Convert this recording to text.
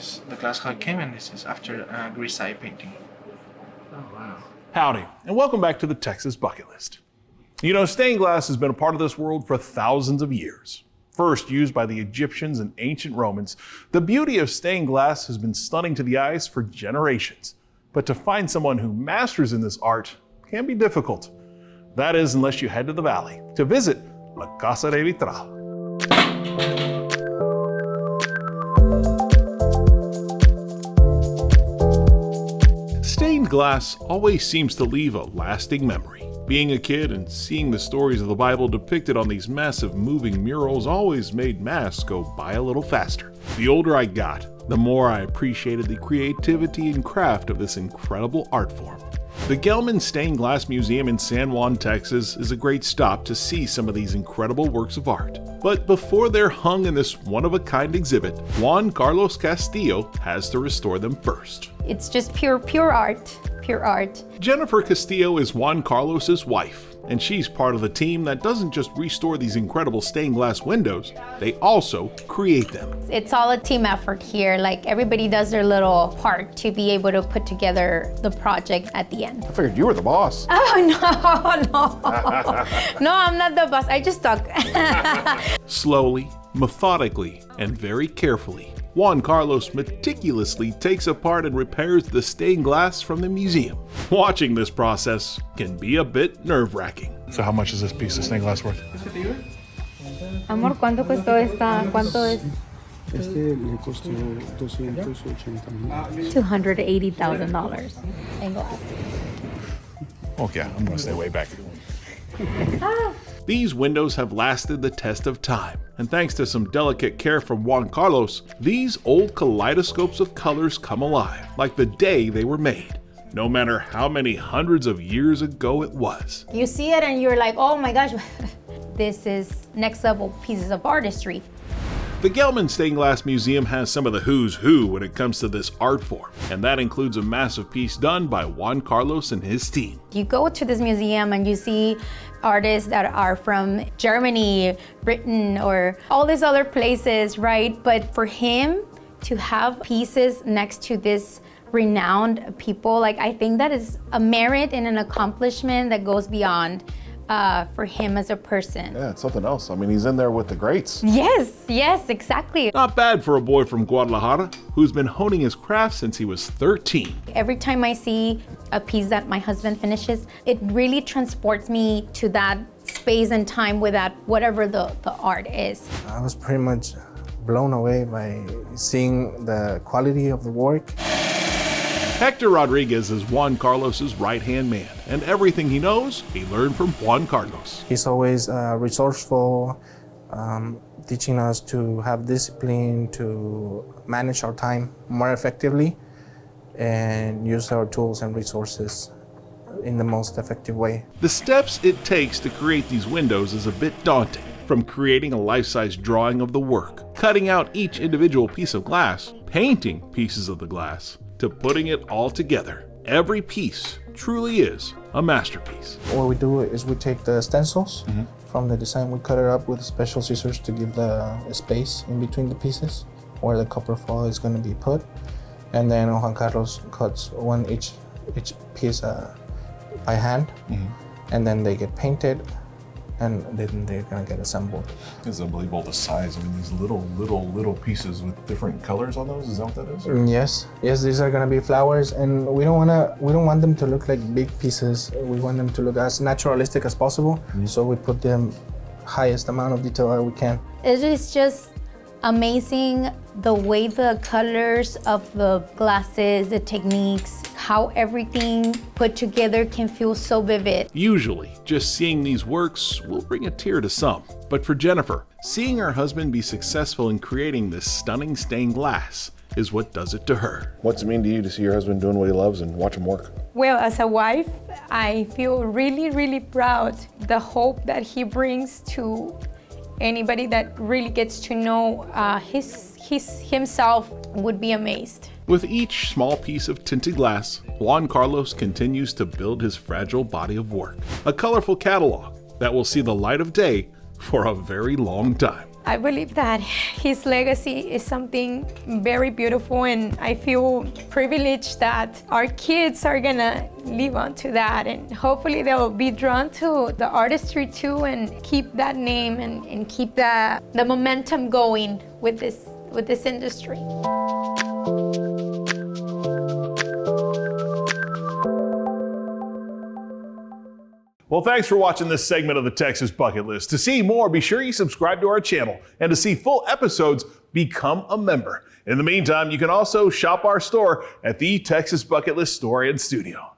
is the glass how it came, and this is after grease eye painting. Oh, wow. Howdy, and welcome back to the Texas Bucket List. You know, stained glass has been a part of this world for thousands of years. First used by the Egyptians and ancient Romans, the beauty of stained glass has been stunning to the eyes for generations. But to find someone who masters in this art can be difficult. That is, unless you head to the valley to visit La Casa de Vitral. Stained glass always seems to leave a lasting memory. Being a kid and seeing the stories of the Bible depicted on these massive moving murals always made Mass go by a little faster. The older I got, the more I appreciated the creativity and craft of this incredible art form. The Gelman Stained Glass Museum in San Juan, Texas is a great stop to see some of these incredible works of art. But before they're hung in this one-of-a-kind exhibit, Juan Carlos Castillo has to restore them first. It's just pure art. Pure art. Jennifer Castillo is Juan Carlos's wife, and she's part of the team that doesn't just restore these incredible stained glass windows, they also create them. It's all a team effort here. Like, everybody does their little part to be able to put together the project at the end. I figured you were the boss. Oh, no. No, I'm not the boss. I just talk. Slowly, methodically, and very carefully, Juan Carlos meticulously takes apart and repairs the stained glass from the museum. Watching this process can be a bit nerve-wracking. So how much is this piece of stained glass worth? Amor, ¿cuánto costó esta? ¿Cuánto es? Este le costó $280,000. $280,000 in glass. Okay, I'm gonna stay way back. These windows have lasted the test of time, and thanks to some delicate care from Juan Carlos, these old kaleidoscopes of colors come alive, like the day they were made, no matter how many hundreds of years ago it was. You see it and you're like, oh my gosh, this is next level pieces of artistry. The Gelman Stained Glass Museum has some of the who's who when it comes to this art form, and that includes a massive piece done by Juan Carlos and his team. You go to this museum and you see artists that are from Germany, Britain, or all these other places, right? But for him to have pieces next to this renowned people, like, I think that is a merit and an accomplishment that goes beyond for him as a person. Yeah, it's something else. I mean, he's in there with the greats. Yes, exactly. Not bad for a boy from Guadalajara who's been honing his craft since he was 13. Every time I see a piece that my husband finishes, it really transports me to that space and time with that, whatever the art is. I was pretty much blown away by seeing the quality of the work. Hector Rodriguez is Juan Carlos's right-hand man, and everything he knows, he learned from Juan Carlos. He's always resourceful, teaching us to have discipline, to manage our time more effectively, and use our tools and resources in the most effective way. The steps it takes to create these windows is a bit daunting. From creating a life-size drawing of the work, cutting out each individual piece of glass, painting pieces of the glass, to putting it all together. Every piece truly is a masterpiece. What we do is we take the stencils from the design, we cut it up with special scissors to give the space in between the pieces where the copper foil is going to be put. And then Juan Carlos cuts each piece by hand, and then they get painted, and then they're gonna get assembled. It's unbelievable the size. I mean, these little pieces with different colors on those. Is that what that is? Yes. These are gonna be flowers, and we don't want them to look like big pieces. We want them to look as naturalistic as possible. So we put the highest amount of detail that we can. It is just amazing the way the colors of the glasses, the techniques, how everything put together can feel so vivid. Usually, just seeing these works will bring a tear to some. But for Jennifer, seeing her husband be successful in creating this stunning stained glass is what does it to her. What's it mean to you to see your husband doing what he loves and watch him work? Well, as a wife, I feel really proud. The hope that he brings to anybody that really gets to know himself would be amazed. With each small piece of tinted glass, Juan Carlos continues to build his fragile body of work, a colorful catalog that will see the light of day for a very long time. I believe that his legacy is something very beautiful, and I feel privileged that our kids are gonna live on to that, and hopefully they'll be drawn to the artistry too and keep that name and keep the momentum going with this industry. Well, thanks for watching this segment of the Texas Bucket List. To see more, be sure you subscribe to our channel. And to see full episodes, become a member. In the meantime, you can also shop our store at the Texas Bucket List Store and Studio.